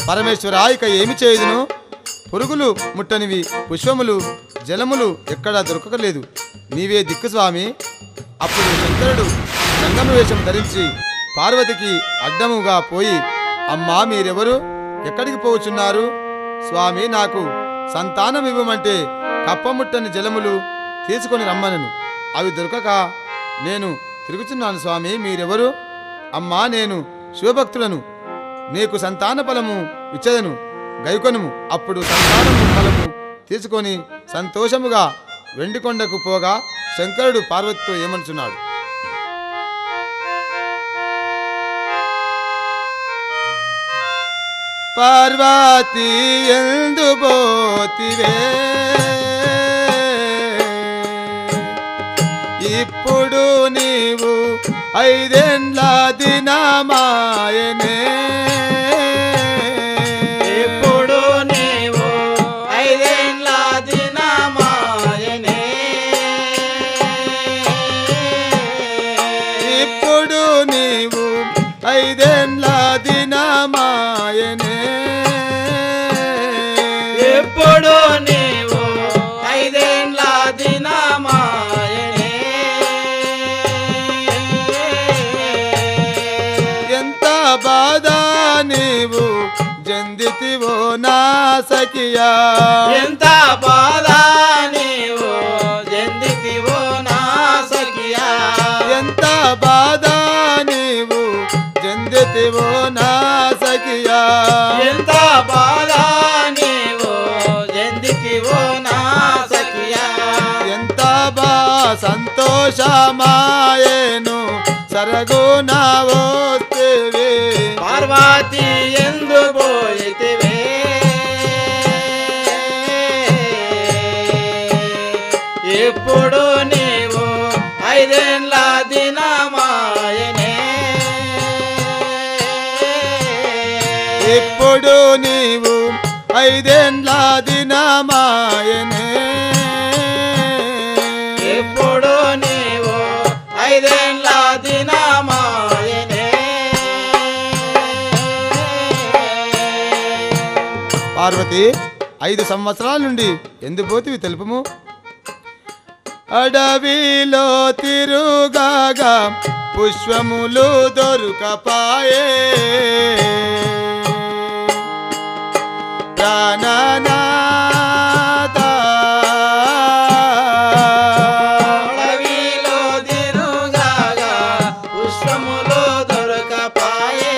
పరమేశ్వర, ఇక ఏమి చేయుదును? పురుగులు ముట్టనివి పుష్పములు జలములు ఎక్కడా దొరకలేదు. నీవే దిక్కు స్వామి. అప్పుడు శంకరుడు రంగమ వేషం ధరించి పార్వతికి అడ్డముగా పోయి, అమ్మా మీరెవరు? ఎక్కడికి పోవచ్చున్నారు? స్వామి, నాకు సంతానం ఇవ్వమంటే కప్పముట్టని జలములు తీసుకొని రమ్మనను. అవి దొరకక నేను తిరుగుతున్నాను స్వామి. మీరెవరు? అమ్మా, నేను శివభక్తులను. నీకు సంతాన ఫలము ఇచ్చదను, గైకొనుము. అప్పుడు సంతానము ఫలము తీసుకొని సంతోషముగా వెండికొండకు పోగా శంకరుడు పార్వతితో ఏమనుచున్నాడు? పార్వతి ఎందు పోతివే, ఇప్పుడు నీవు 5 ఏండ్ల దినమాయనే. ఇప్పుడు నీవు 5 ఏండ్ల దినమాయనే. ఇప్పుడు నీవు 5 ఏండ్ల దినమాయనే. ఇప్పుడు నీవు 5 ఏండ్ల దినమాయనే. ఎంత బాధ నీవు జందితివో నా సఖియా, ఎంత బాధ నీవు జందితివో నా సఖియా. ఎంత బాధ నీవు జందితివో నా సఖియా. ఎంత బాధ నీవు జందితివో నా సఖియా. ఎంత బా సంతోషమాయేను సరగుణవోతివి. పార్వతి ఎందు పోయితివే, ఇప్పుడు నీవు 5 ఏండ్ల దినమాయనే. ఇప్పుడు నీవు 5 ఏండ్ల దినమాయనే. ఇప్పుడు నీవు 5 ఏండ్ల దినమాయనే. పార్వతి, 5 సంవత్సరాల నుండి ఎందు పోతివి తెలుపుము. అడవిలో తిరుగాగా పుష్పములు దొరకపాయే, ప్రాణనాథ. అడవిలో తిరుగాగా పుష్పములు దొరకపాయే,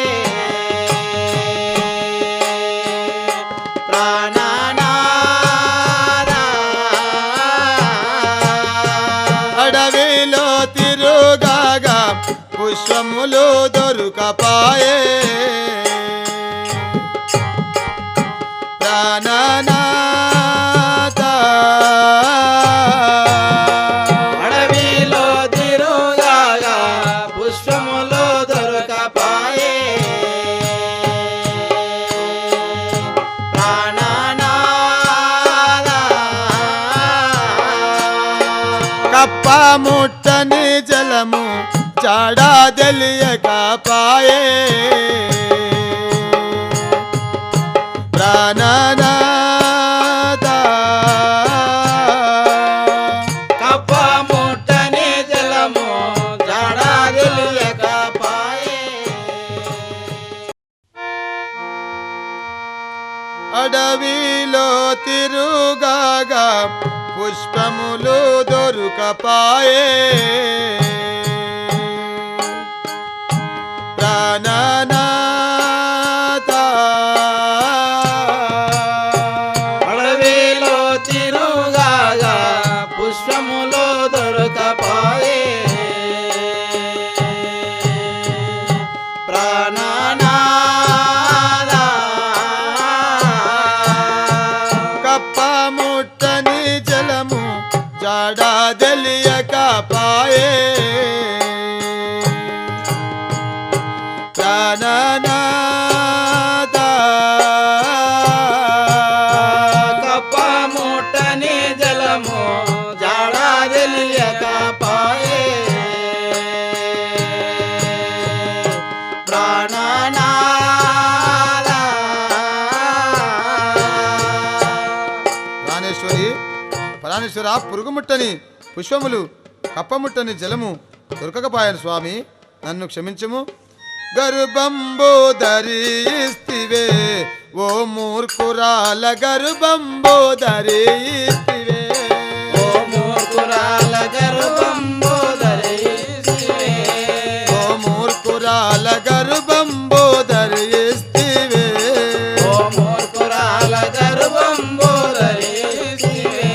ప్రాణనాథ. అడవిలో తిరుగాగా పుష్పములు దొరకపాయే, ప్రాణనాథ. అడవిలో తిరుగాగా పుష్పములు దొరకపాయే, ప్రాణనాథ. కప్ప ముట్టని జలము చాడా తెలియకపాయే, ప్రాణనాథ. కప్ప ముట్టని జలము జాడా తెలియకపాయే. అడవిలో తిరుగాగా పుష్పములు దొరకపాయే, ప్రాణనాథ. అడవిలో తిరుగాగా పుష్పములు దొరకపాయే, ప్రాణనాథ. కప్ప ముట్టని జలము జాడా తెలియకపాయే, ప్రాణనాథ. పార్వతి, పరాణేశ్వర, పురుగుముట్టని పుష్పములు, కప్పముట్టని జలము దొరకకపోయాను స్వామి, నన్ను క్షమించము. గర్భంబు ధరిస్తివే ఓ మూర్ఖురాల, గర్భంబు ధరిస్తివే ఓ మూర్ఖురాల గర్భంబు ధరిస్తివే, ఓ మూర్ఖురాల గర్భంబు ధరిస్తివే, ఓ మూర్ఖురాల గర్భంబు ధరిస్తివే.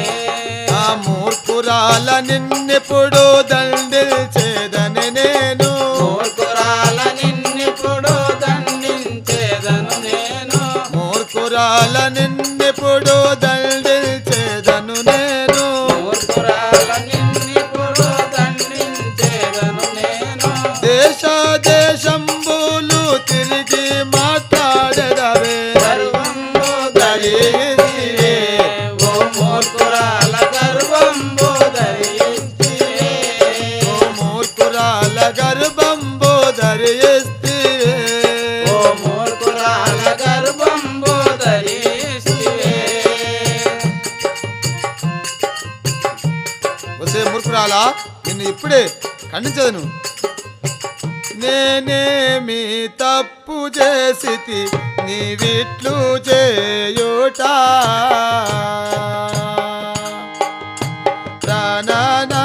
ఆ మూర్ఖురాల నిన్నెప్పుడు దండిల్చేదని నేను, మూర్ఖురాల నిన్నెప్పుడు దండించేదను నేను, మూర్ఖురాల నిన్నెప్పుడు దండిల్చేదను నేను, మూర్ఖురాల నిన్నెప్పుడు దండించేదను నేను. దేశ దేశంబులు తిరిగి మాట్లాడదవే గర్భంబు ధరిస్తివే, ఓ మూర్ఖురాల గర్భంబు ధరిస్తివే, ఓ మూర్ఖురాల గర్భంబు ధరిస్తివే. ఓ మూర్ఖురాల గర్భంబు ధరిస్తివే. వసే మూర్ఖురాలా, నిన్ను ఇప్పుడే ఖండించదను. నేనేమి తప్పు చేసితి నీవిట్లు చేయుట, ప్రాణనాథ,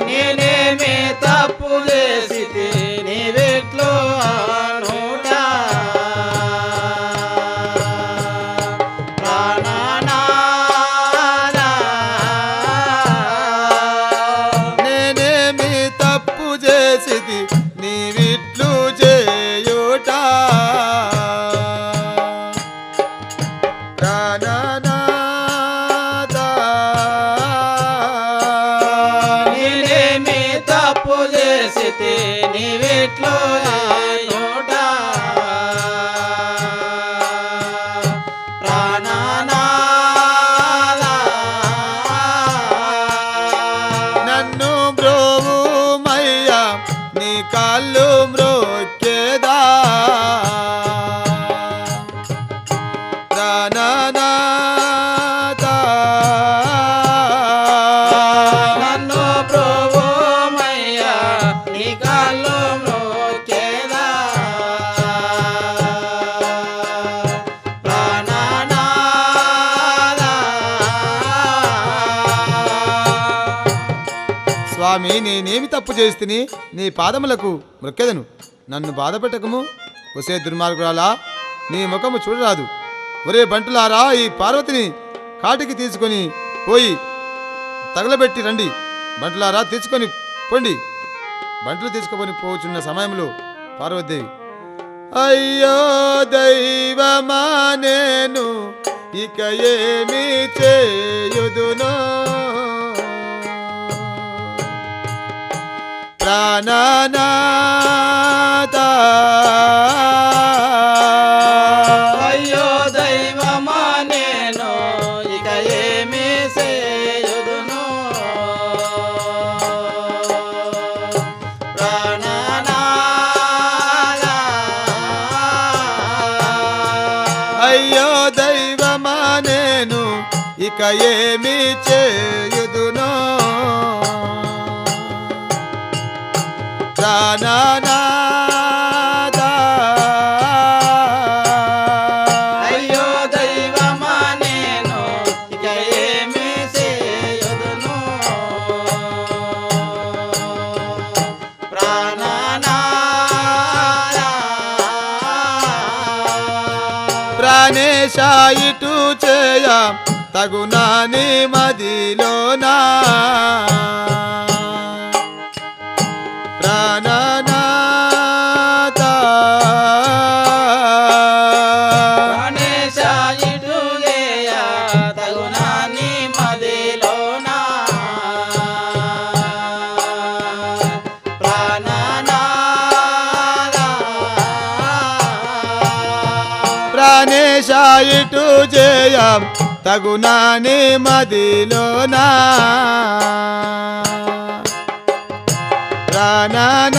నేనేమి తప్పు చేసితి నీవిట్లు అనుట, ప్రాణనాథ. నేనేమి తప్పు చేసితి నీవిట్లు చేయుట, ప్రాణనాథ, నేనేమి తప్పు చేసితి నీవిట్లు అనుట, ప్రాణనాథ. నన్ను బ్రోవుమయ్యా నీ కాళ్ళు మ్రోక్కేదా, ప్రాణనాథ, నన్ను ప్రభువయ్యా నీ కాళ్ళు మ్రోక్కేదా, ప్రాణనాథ. స్వామి, నేనేమి తప్పు చేస్తుని నీ పాదములకు మృక్కెదను, నన్ను బాధపెట్టకము. ఒసే దుర్మార్గురాలా, నీ ముఖము చూడరాదు. ఒరే బంటులారా, ఈ పార్వతిని కాటికి తీసుకొని పోయి తగలబెట్టి రండి. బంటులారా, తీసుకొని పోండి. బంటులు తీసుకొని పోచున్న సమయంలో పార్వతీదేవి, అయ్యో దైవమా, నేను ఇక ఏమి చేయుదునో, ప్రాణనాథ, అయ్యో దైవమా, నేను ఇక ఏమి చేయుదును, ప్రాణనాథ. అయ్యో దైవమా, నేను ఇక ఏమి చేయుదునో, ప్రాణనాథ, అయ్యో దైవమా, నేను ఇక ఏమి చేయుదును, ప్రాణనాథ. ప్రాణేశ ఇటు చేయ తగునా నీ మదిలోనా, ప్రాణనాథ, గణేశ ఇటు చేయ తగునా నీ మదిలోన, ప్రాణనాథ. ప్రాణేశ ఇటు చేయ తగునా నీ మదిలోనా, ప్రాణనాథ,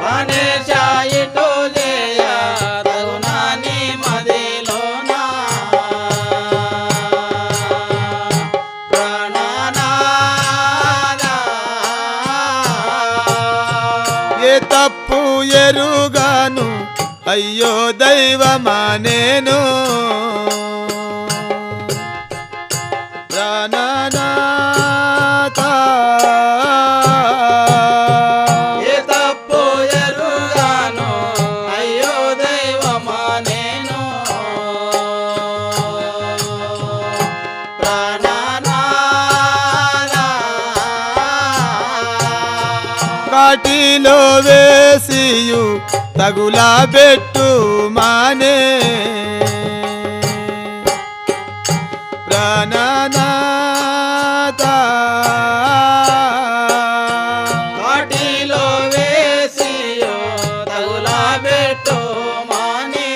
గణేశ తప్పు ఎరుగాను అయ్యో దైవమా నేను ప్రాణనాథ ఏ తప్పు ఎరుగాను అయ్యో దైవమా నేను కాటిలో వేసియు తగులా బెట్టు మానే ప్రాణనాథ కాటిలో వేసియో తగులా పెట్టు మానే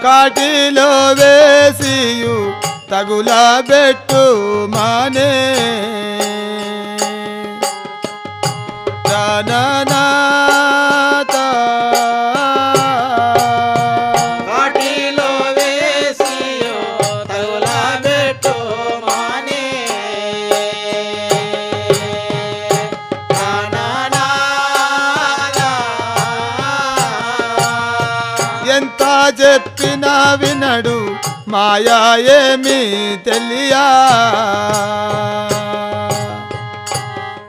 కాటిలో వేసియు తగులా బెట్టు మానే ప్రాణనాథ కాటిలో వేసియో తగులా పెట్టు మానే ఎంత చెప్పినా వినడు మాయా ఏమి తెలియా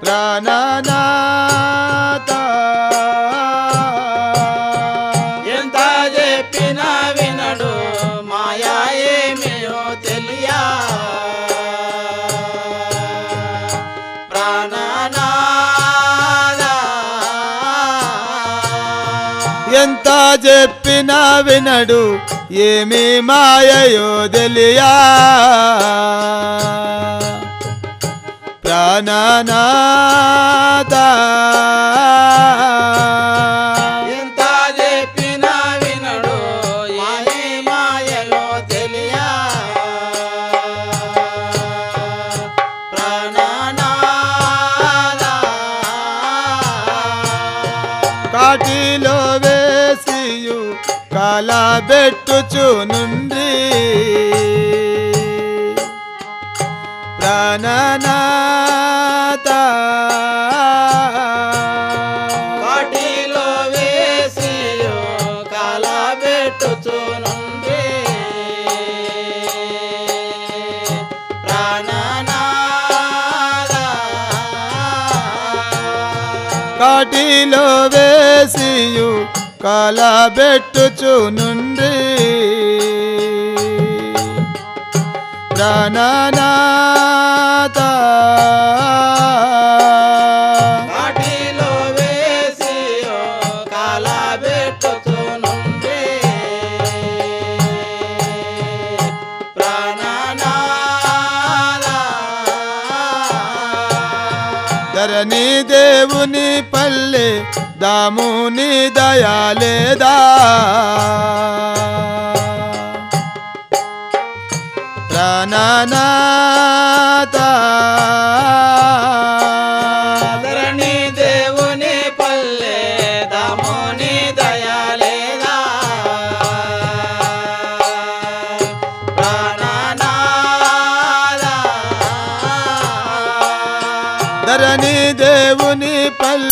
ప్రాణనాథ ఎంత చెప్పినా వినడు మాయా ఏమియో తెలియా ఎంత చెప్పినా వినడు ఏమి మాయయో తెలియా ప్రాణనాథ ఎంత చెప్పినా వినడు ఏ మాయలో తెలియా కాటిలో వేసియు కాలబెట్టుచు నుండి ప్రాణనాథ కాటిలో వేసియో కాలబెట్టుచునుండి కాటిలో వేసియు కాలబెట్టుచు నుండి ప్రాణనాథ కాటిలో వేసియో కాలబెట్టుచునుండి ధరణి దేవుని పల్లె దాముని దయాలేదా ప్రాణనాథ ధరణి దేవుని పల్లె దాముని దయాలేదా ధరణి దేవుని పల్లె